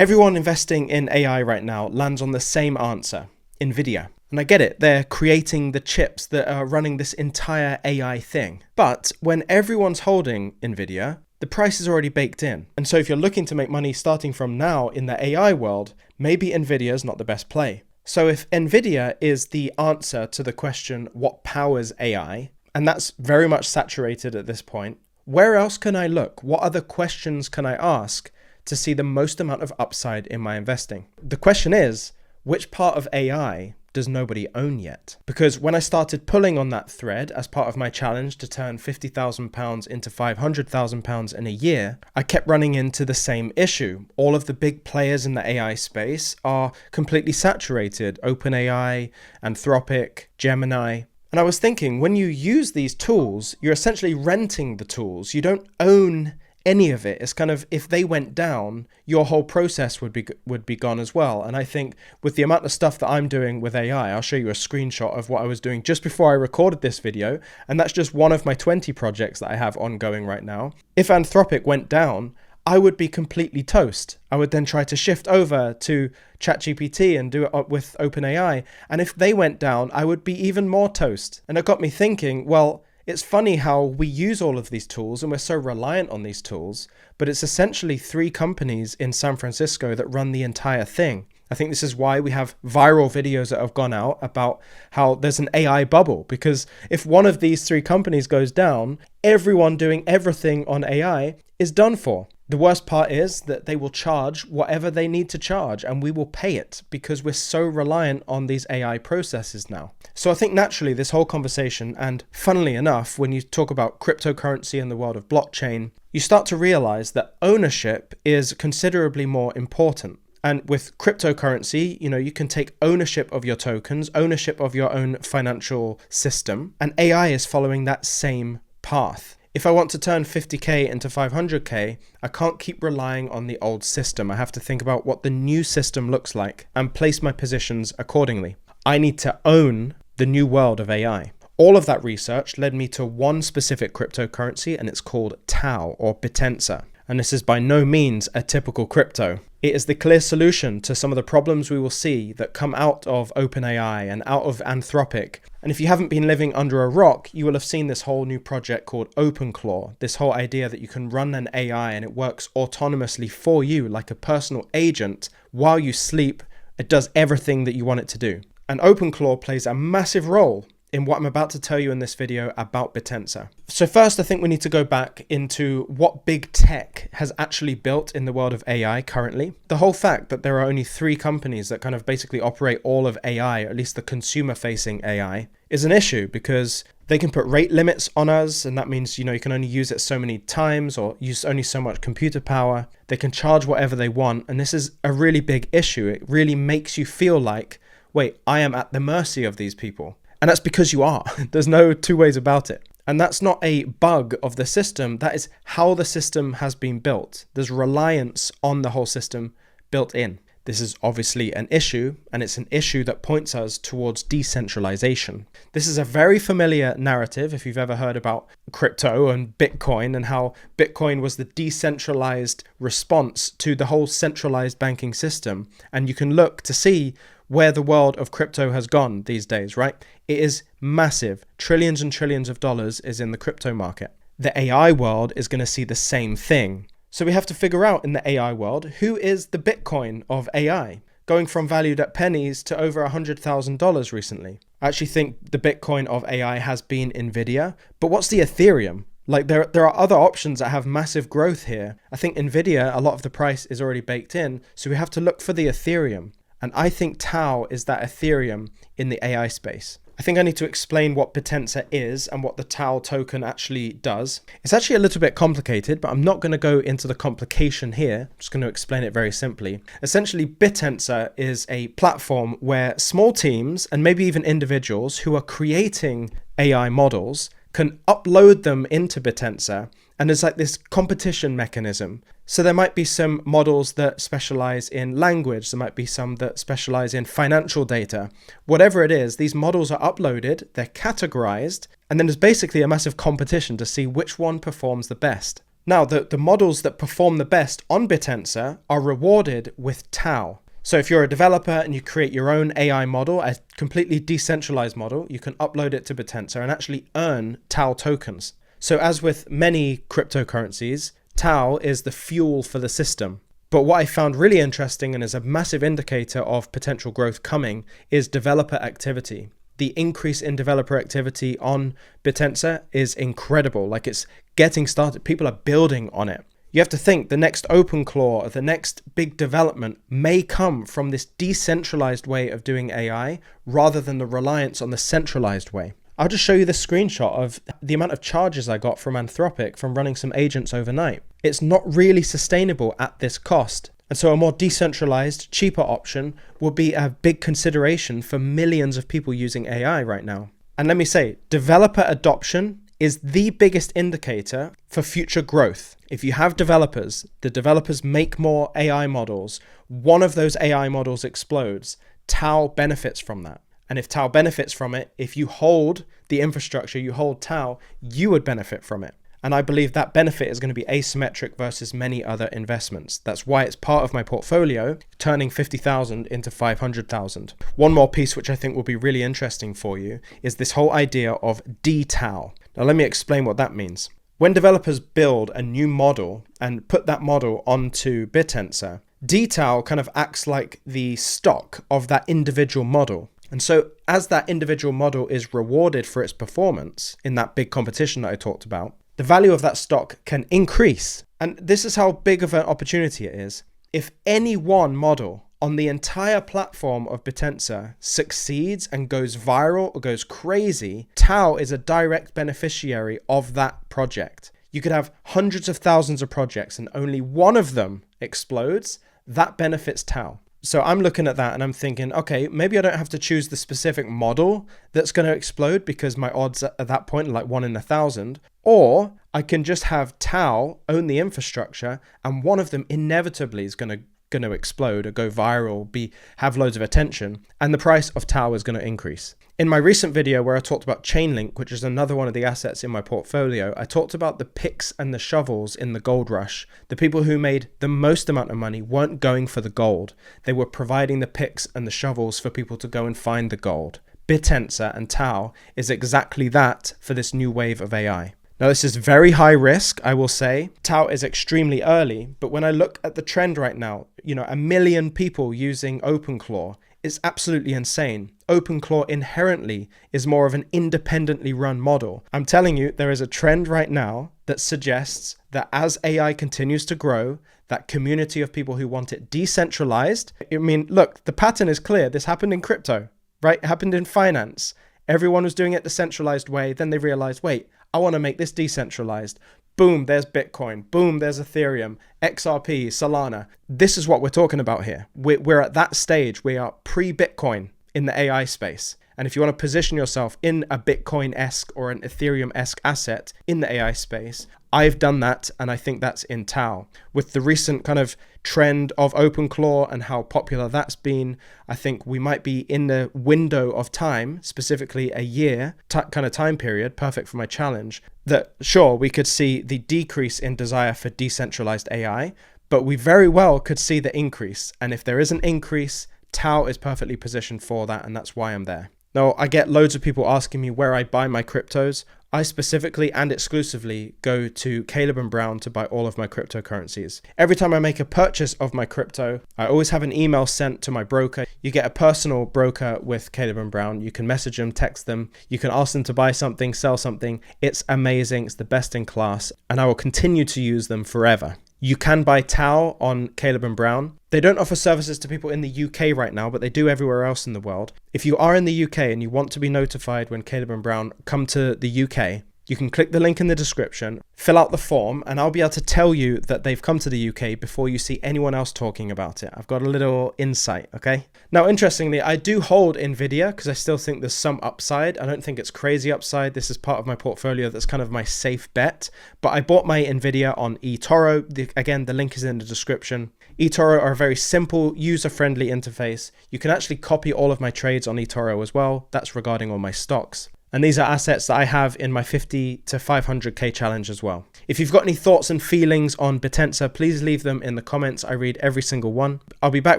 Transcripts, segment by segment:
Everyone investing in AI right now lands on the same answer: Nvidia. And I get it, they're creating the chips that are running this entire AI thing. But when everyone's holding Nvidia, the price is already baked in. And so if you're looking to make money starting from now in the AI world, maybe Nvidia is not the best play. So if Nvidia is the answer to the question, what powers AI, and that's very much saturated at this point, where else can I look? What other questions can I ask to see the most amount of upside in my investing? The question is, which part of AI does nobody own yet? Because when I started pulling on that thread as part of my challenge to turn £50,000 into £500,000 in a year, I kept running into the same issue. All of the big players in the AI space are completely saturated: OpenAI, Anthropic, Gemini. And I was thinking, when you use these tools, you're essentially renting the tools. You don't own any of it. It's kind of, if they went down, your whole process would be gone as well. And I think with the amount of stuff that I'm doing with AI, I'll show you a screenshot of what I was doing just before I recorded this video. And that's just one of my 20 projects that I have ongoing right now. If Anthropic went down, I would be completely toast. I would then try to shift over to ChatGPT and do it with OpenAI. And if they went down, I would be even more toast. And it got me thinking, well, it's funny how we use all of these tools and we're so reliant on these tools, but it's essentially 3 companies in San Francisco that run the entire thing. I think this is why we have viral videos that have gone out about how there's an AI bubble, because if one of these 3 companies goes down, everyone doing everything on AI is done for. The worst part is that they will charge whatever they need to charge, and we will pay it because we're so reliant on these AI processes now. So I think naturally this whole conversation, and funnily enough, when you talk about cryptocurrency and the world of blockchain, you start to realize that ownership is considerably more important. And with cryptocurrency, you can take ownership of your tokens, ownership of your own financial system, and AI is following that same path. If I want to turn 50K into 500K, I can't keep relying on the old system. I have to think about what the new system looks like and place my positions accordingly. I need to own the new world of AI. All of that research led me to one specific cryptocurrency, and it's called Tau, or Bittensor. And this is by no means a typical crypto. It is the clear solution to some of the problems we will see that come out of OpenAI and out of Anthropic. And if you haven't been living under a rock, you will have seen this whole new project called OpenClaw. This whole idea that you can run an AI and it works autonomously for you like a personal agent while you sleep. It does everything that you want it to do. And OpenClaw plays a massive role in what I'm about to tell you in this video about Bittensor. So first, I think we need to go back into what big tech has actually built in the world of AI currently. The whole fact that there are only 3 companies that kind of basically operate all of AI, or at least the consumer-facing AI, is an issue because they can put rate limits on us, and that means, you can only use it so many times or use only so much computer power. They can charge whatever they want, and this is a really big issue. It really makes you feel like, wait, I am at the mercy of these people. And that's because you are. There's no 2 ways about it. And that's not a bug of the system. That is how the system has been built. There's reliance on the whole system built in. This is obviously an issue, and it's an issue that points us towards decentralization. This is a very familiar narrative if you've ever heard about crypto and Bitcoin and how Bitcoin was the decentralized response to the whole centralized banking system. And you can look to see where the world of crypto has gone these days, right? It is massive. Trillions and trillions of dollars is in the crypto market. The AI world is going to see the same thing. So we have to figure out in the AI world, who is the Bitcoin of AI? Going from valued at pennies to over $100,000 recently. I actually think the Bitcoin of AI has been Nvidia, but what's the Ethereum? Like there are other options that have massive growth here. I think Nvidia, a lot of the price is already baked in, so we have to look for the Ethereum. And I think Tau is that Ethereum in the AI space. I think I need to explain what Bittensor is and what the Tau token actually does. It's actually a little bit complicated, but I'm not going to go into the complication here. I'm just going to explain it very simply. Essentially, Bittensor is a platform where small teams and maybe even individuals who are creating AI models can upload them into Bittensor, and there's like this competition mechanism. So there might be some models that specialize in language, there might be some that specialize in financial data. Whatever it is, these models are uploaded, they're categorized, and then there's basically a massive competition to see which one performs the best. Now, the models that perform the best on Bittensor are rewarded with tau. So if you're a developer and you create your own AI model, a completely decentralized model, you can upload it to Bittensor and actually earn tau tokens. So as with many cryptocurrencies, tau is the fuel for the system. But what I found really interesting and is a massive indicator of potential growth coming is developer activity. The increase in developer activity on Bittensor is incredible. Like, it's getting started. People are building on it. You have to think the next OpenClaw, the next big development may come from this decentralized way of doing AI rather than the reliance on the centralized way. I'll just show you the screenshot of the amount of charges I got from Anthropic from running some agents overnight. It's not really sustainable at this cost. And so a more decentralized, cheaper option will be a big consideration for millions of people using AI right now. And let me say, developer adoption is the biggest indicator for future growth. If you have developers, the developers make more AI models, one of those AI models explodes, tau benefits from that. And if tau benefits from it, if you hold the infrastructure, you hold tau, you would benefit from it. And I believe that benefit is going to be asymmetric versus many other investments. That's why it's part of my portfolio, turning 50,000 into 500,000. One more piece which I think will be really interesting for you is this whole idea of d-tau. Now let me explain what that means. When developers build a new model and put that model onto Bittensor, d-tau kind of acts like the stock of that individual model. And so as that individual model is rewarded for its performance in that big competition that I talked about, the value of that stock can increase. And this is how big of an opportunity it is. If any one model on the entire platform of Bittensor succeeds and goes viral or goes crazy, tau is a direct beneficiary of that project. You could have hundreds of thousands of projects and only one of them explodes. That benefits tau. So I'm looking at that and I'm thinking, okay, maybe I don't have to choose the specific model that's going to explode because my odds at that point are like 1 in 1,000. Or I can just have tau own the infrastructure and one of them inevitably is going to explode or go viral, have loads of attention, and the price of tau is going to increase. In my recent video where I talked about Chainlink, which is another one of the assets in my portfolio, I talked about the picks and the shovels in the gold rush. The people who made the most amount of money weren't going for the gold. They were providing the picks and the shovels for people to go and find the gold. Bittensor and tau is exactly that for this new wave of AI. Now, this is very high risk, I will say. Tau is extremely early, but when I look at the trend right now, 1 million people using OpenClaw is absolutely insane. OpenClaw inherently is more of an independently run model. I'm telling you, there is a trend right now that suggests that as AI continues to grow, that community of people who want it decentralized, look, the pattern is clear. This happened in crypto, right? It happened in finance. Everyone was doing it the centralized way. Then they realized, wait, I want to make this decentralized. Boom, there's Bitcoin. Boom, there's Ethereum, XRP, Solana. This is what we're talking about here. We're at that stage. We are pre-Bitcoin in the AI space. And if you want to position yourself in a Bitcoin-esque or an Ethereum-esque asset in the AI space, I've done that, and I think that's in tau. With the recent kind of trend of OpenClaw and how popular that's been, I think we might be in the window of time, specifically a year kind of time period, perfect for my challenge, that sure, we could see the decrease in desire for decentralized AI, but we very well could see the increase. And if there is an increase, tau is perfectly positioned for that, and that's why I'm there. Now, I get loads of people asking me where I buy my cryptos. I specifically and exclusively go to Caleb & Brown to buy all of my cryptocurrencies. Every time I make a purchase of my crypto, I always have an email sent to my broker. You get a personal broker with Caleb & Brown. You can message them, text them. You can ask them to buy something, sell something. It's amazing. It's the best in class, and I will continue to use them forever. You can buy tau on Caleb & Brown. They don't offer services to people in the UK right now, but they do everywhere else in the world. If you are in the UK and you want to be notified when Caleb & Brown come to the UK, you can click the link in the description, fill out the form, and I'll be able to tell you that they've come to the UK before you see anyone else talking about it. I've got a little insight, okay? Now, interestingly, I do hold Nvidia because I still think there's some upside. I don't think it's crazy upside. This is part of my portfolio that's kind of my safe bet. But I bought my Nvidia on eToro. Again, the link is in the description. eToro are a very simple, user-friendly interface. You can actually copy all of my trades on eToro as well. That's regarding all my stocks. And these are assets that I have in my 50 to 500k challenge as well. If you've got any thoughts and feelings on Bittensor, please leave them in the comments. I read every single one. I'll be back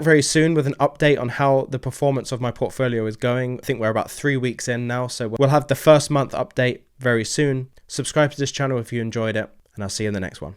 very soon with an update on how the performance of my portfolio is going. I think we're about 3 weeks in now, so we'll have the first month update very soon. Subscribe to this channel if you enjoyed it, and I'll see you in the next one.